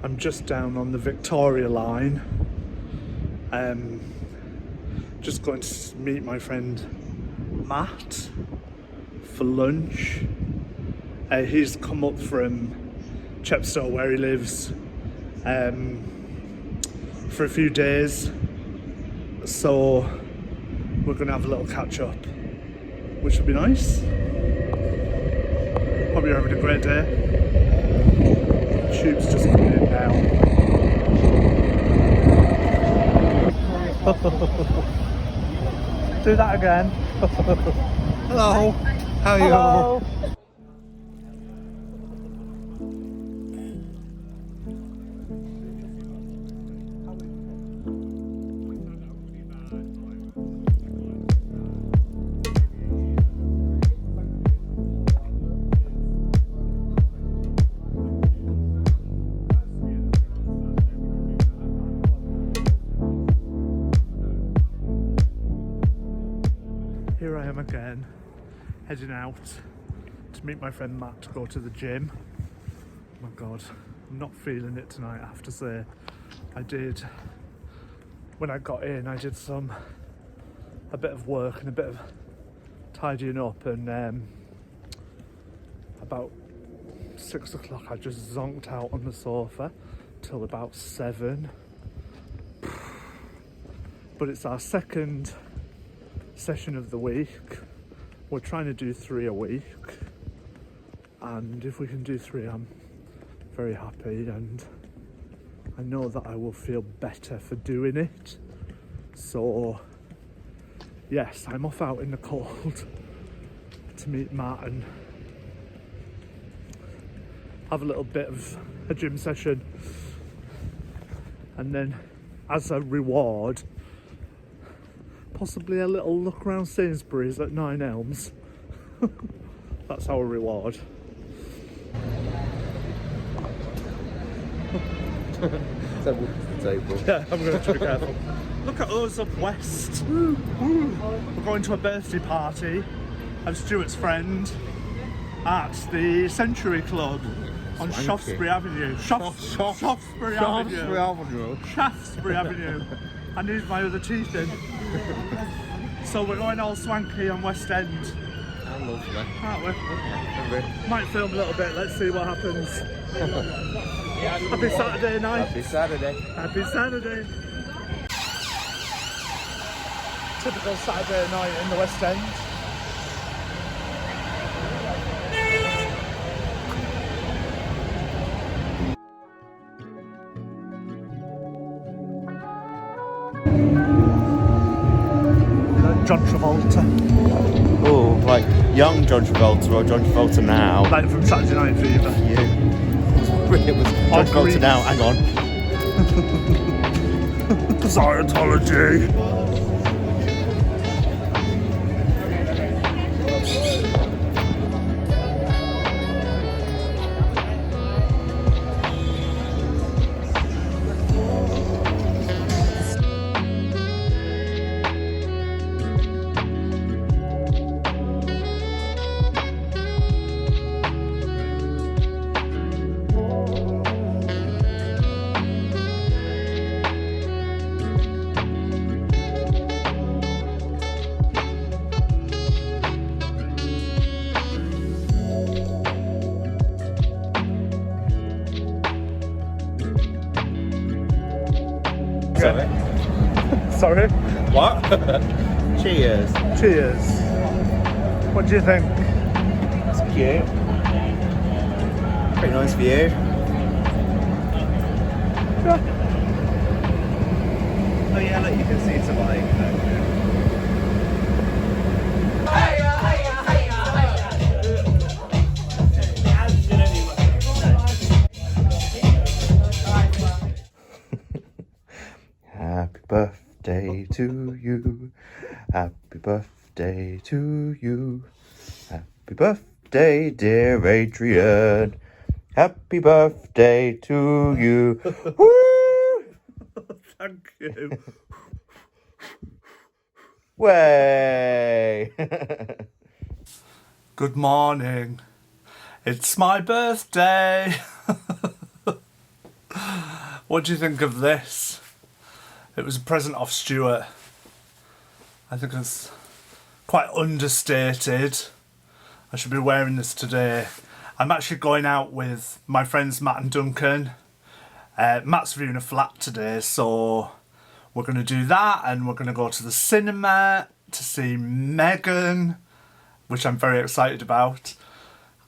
I'm just down on the Victoria line. Just going to meet my friend Matt for lunch. He's come up from Chepstow, where he lives, for a few days. So we're going to have a little catch up, which will be nice. Hope you're having a great day. The tube's just coming in now. Do that again. Hello. How are you? Hello. Here I am again, heading out to meet my friend Matt to go to the gym. Oh my god, I'm not feeling it tonight, I have to say. When I got in, I did a bit of work and a bit of tidying up, and about 6 o'clock I just zonked out on the sofa till about 7. But it's our second session of the week. We're trying to do 3 a week, and if we can do 3, I'm very happy, and I know that I will feel better for doing it. So yes, I'm off out in the cold to meet Matt and have a little bit of a gym session, and then as a reward, possibly a little look around Sainsbury's at 9 Elms. That's our reward. Table to table. Yeah, I'm going to be careful. Look at us up west. We're going to a birthday party of Stuart's friend at the Century Club on Swanky. Shaftesbury Avenue. Shaftesbury Avenue. Shaftesbury Avenue. I need my other teeth in. So we're going all swanky on West End, I love that. aren't we? Yeah, Might film a little bit, let's see what happens. Happy Saturday night. happy Saturday. Happy Saturday. Typical Saturday night in the West End. John Travolta, Oh, like young John Travolta or John Travolta now? like from Saturday Night Fever. Yeah. It was John Travolta now, hang on. Scientology. Sorry. Sorry. What? Cheers. Cheers. What do you think? It's cute. Pretty nice view. Yeah. Oh yeah, look, you can see it's a bike. Happy birthday to you. Happy birthday to you. Happy birthday, dear Adrian. Happy birthday to you. Woo! Thank you. Way. Good morning. It's my birthday. What do you think of this? It was a present off Stuart. I think it's quite understated. I should be wearing this today. I'm actually going out with my friends Matt and Duncan. Matt's viewing a flat today, so we're going to do that, and we're going to go to the cinema to see Megan, which I'm very excited about,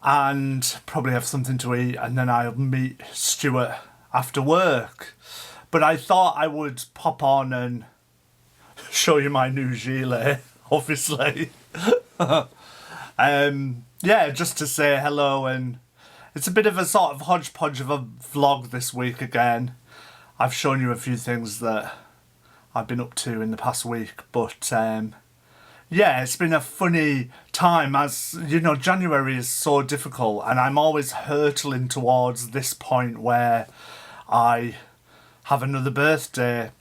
and probably have something to eat, and then I'll meet Stuart after work. But I thought I would pop on and show you my new gilet, obviously. Yeah, just to say hello, and it's a bit of a sort of hodgepodge of a vlog this week again. I've shown you a few things that I've been up to in the past week, but yeah, it's been a funny time. As you know, January is so difficult, and I'm always hurtling towards this point where I have another birthday.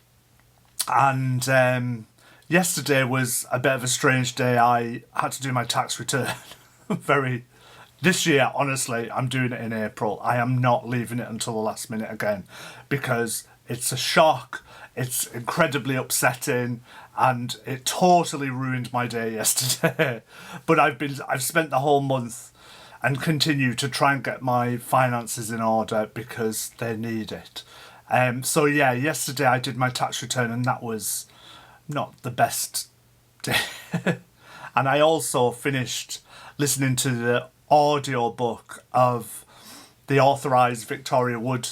And yesterday was a bit of a strange day. I had to do my tax return. This year, honestly, I'm doing it in April. I am not leaving it until the last minute again, because it's a shock. It's incredibly upsetting, and it totally ruined my day yesterday. But I've spent the whole month and continue to try and get my finances in order because they need it. So yeah, yesterday I did my tax return, and that was not the best day. And I also finished listening to the audiobook of the Authorised Victoria Wood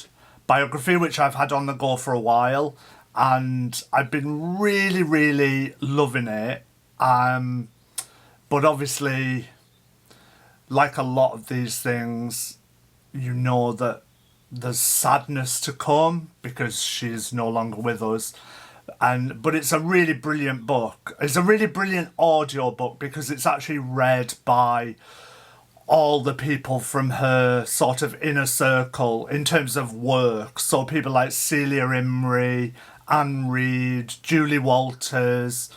biography, which I've had on the go for a while, and I've been really, really loving it. But obviously, like a lot of these things, you know that there's sadness to come because she's no longer with us. But it's a really brilliant book. It's a really brilliant audio book because it's actually read by all the people from her sort of inner circle in terms of work. So people like Celia Imrie, Anne Reid, Julie Walters,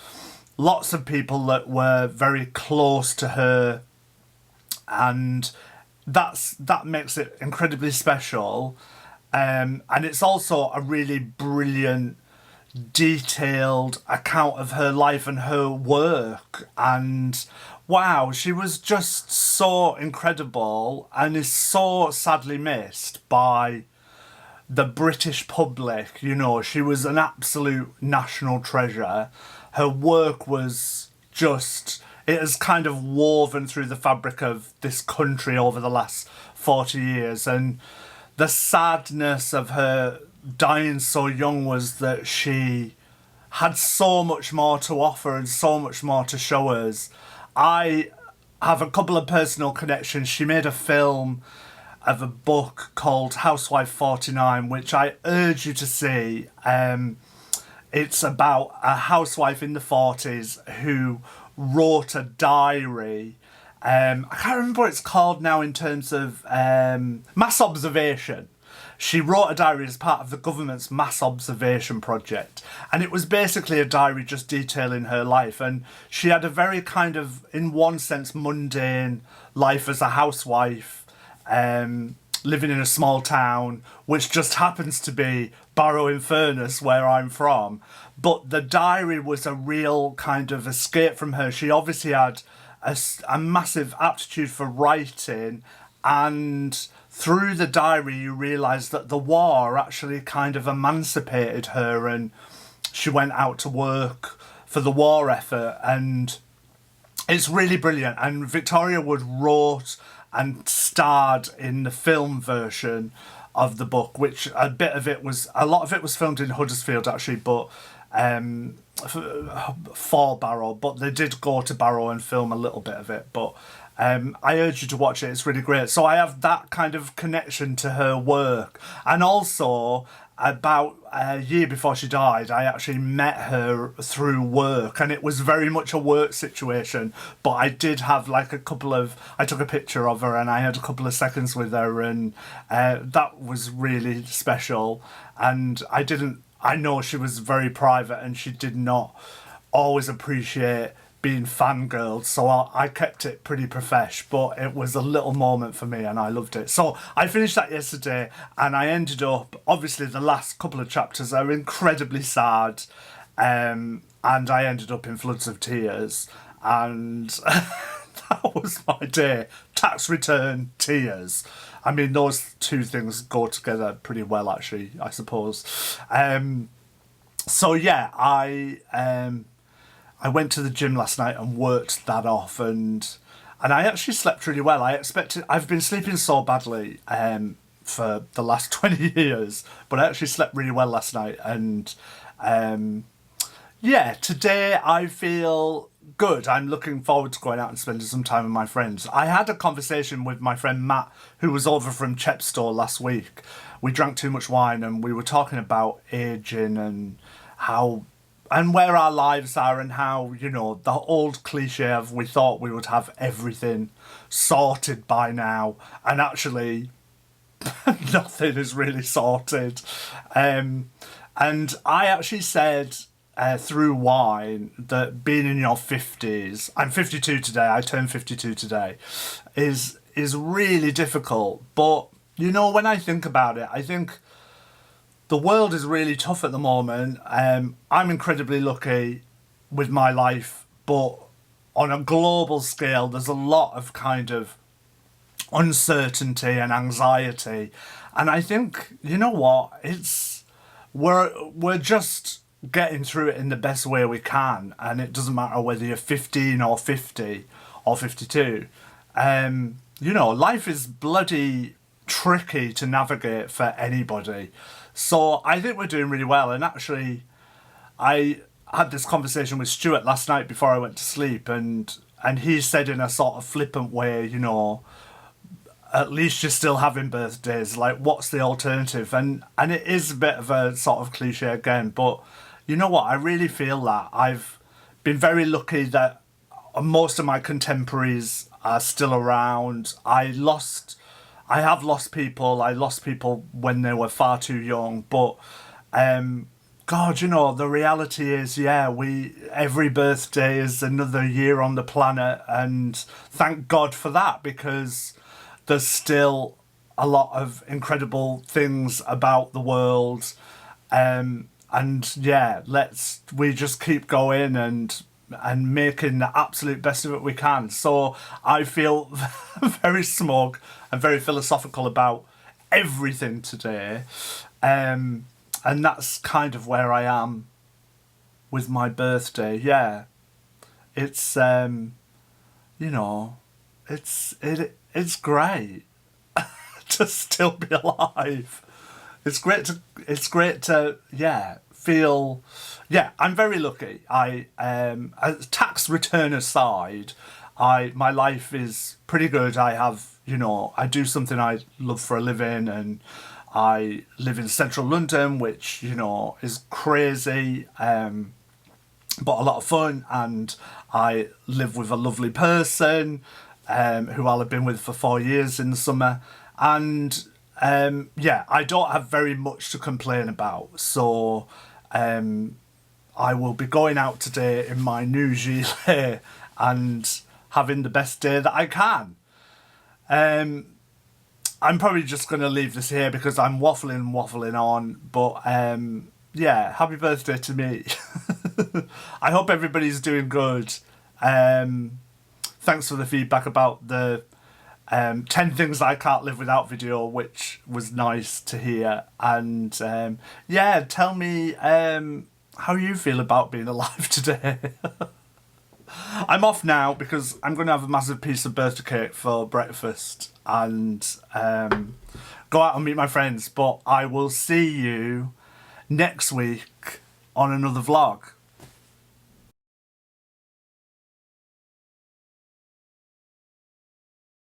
lots of people that were very close to her, and that makes it incredibly special. And it's also a really brilliant, detailed account of her life and her work. And wow, she was just so incredible and is so sadly missed by the British public. You know, she was an absolute national treasure. Her work was just, it has kind of woven through the fabric of this country over the last 40 years. And the sadness of her dying so young was that she had so much more to offer and so much more to show us. I have a couple of personal connections. She made a film of a book called Housewife 49, which I urge you to see. It's about a housewife in the 40s who wrote a diary. I can't remember what it's called now in terms of mass observation. She wrote a diary as part of the government's mass observation project, and it was basically a diary just detailing her life. And she had a very kind of, in one sense, mundane life as a housewife, living in a small town, which just happens to be Barrow-in-Furness, where I'm from. But the diary was a real kind of escape from her. She obviously had a massive aptitude for writing, and through the diary you realise that the war actually kind of emancipated her, and she went out to work for the war effort. And it's really brilliant. And Victoria Wood wrote and starred in the film version of the book, which a lot of it was filmed in Huddersfield actually, but for Barrow, but they did go to Barrow and film a little bit of it. But I urge you to watch it. It's really great. So I have that kind of connection to her work. And also, about a year before she died, I actually met her through work, and it was very much a work situation. But I did have like I took a picture of her and I had a couple of seconds with her, and that was really special. And I know she was very private, and she did not always appreciate being fangirled, so I kept it pretty profesh, but it was a little moment for me and I loved it. So I finished that yesterday, and I ended up, obviously the last couple of chapters are incredibly sad, and I ended up in floods of tears, and that was my day. Tax return, tears. I mean, those two things go together pretty well, actually, I suppose. So yeah, I went to the gym last night and worked that off, and I actually slept really well. I've been sleeping so badly for the last 20 years, but I actually slept really well last night, and yeah, today I feel good. I'm looking forward to going out and spending some time with my friends. I had a conversation with my friend Matt, who was over from Chepstow last week. We drank too much wine and we were talking about aging and how and where our lives are, and how, you know, the old cliche of we thought we would have everything sorted by now, and actually nothing is really sorted. And I actually said through wine that being in your 50s, I'm 52 today, I turned 52 today, is really difficult. But, you know, when I think about it, I think the world is really tough at the moment. I'm incredibly lucky with my life, but on a global scale, there's a lot of kind of uncertainty and anxiety. And I think, you know what, we're just getting through it in the best way we can, and it doesn't matter whether you're 15 or 50 or 52. You know, life is bloody tricky to navigate for anybody. So I think we're doing really well. And actually, I had this conversation with Stuart last night before I went to sleep, and he said in a sort of flippant way, you know, at least you're still having birthdays. Like, what's the alternative? And it is a bit of a sort of cliche again, but you know what? I really feel that I've been very lucky that most of my contemporaries are still around. I have lost people. I lost people when they were far too young. But, God, you know, the reality is, yeah, every birthday is another year on the planet. And thank God for that, because there's still a lot of incredible things about the world. And yeah, we just keep going and making the absolute best of it we can. So I feel very smug and very philosophical about everything today. And that's kind of where I am with my birthday. Yeah. It's, you know, it's great to still be alive. It's great to yeah, feel, yeah, I'm very lucky. Tax return aside, my life is pretty good. I have, you know, I do something I love for a living, and I live in central London, which, you know, is crazy, but a lot of fun. And I live with a lovely person, who I'll have been with for 4 years in the summer. And yeah, I don't have very much to complain about. So I will be going out today in my new gilet and having the best day that I can. I'm probably just going to leave this here because I'm waffling on. But yeah, happy birthday to me. I hope everybody's doing good. Thanks for the feedback about the 10 things I can't live without video, which was nice to hear. And yeah, tell me how you feel about being alive today. I'm off now because I'm going to have a massive piece of birthday cake for breakfast and go out and meet my friends. But I will see you next week on another vlog.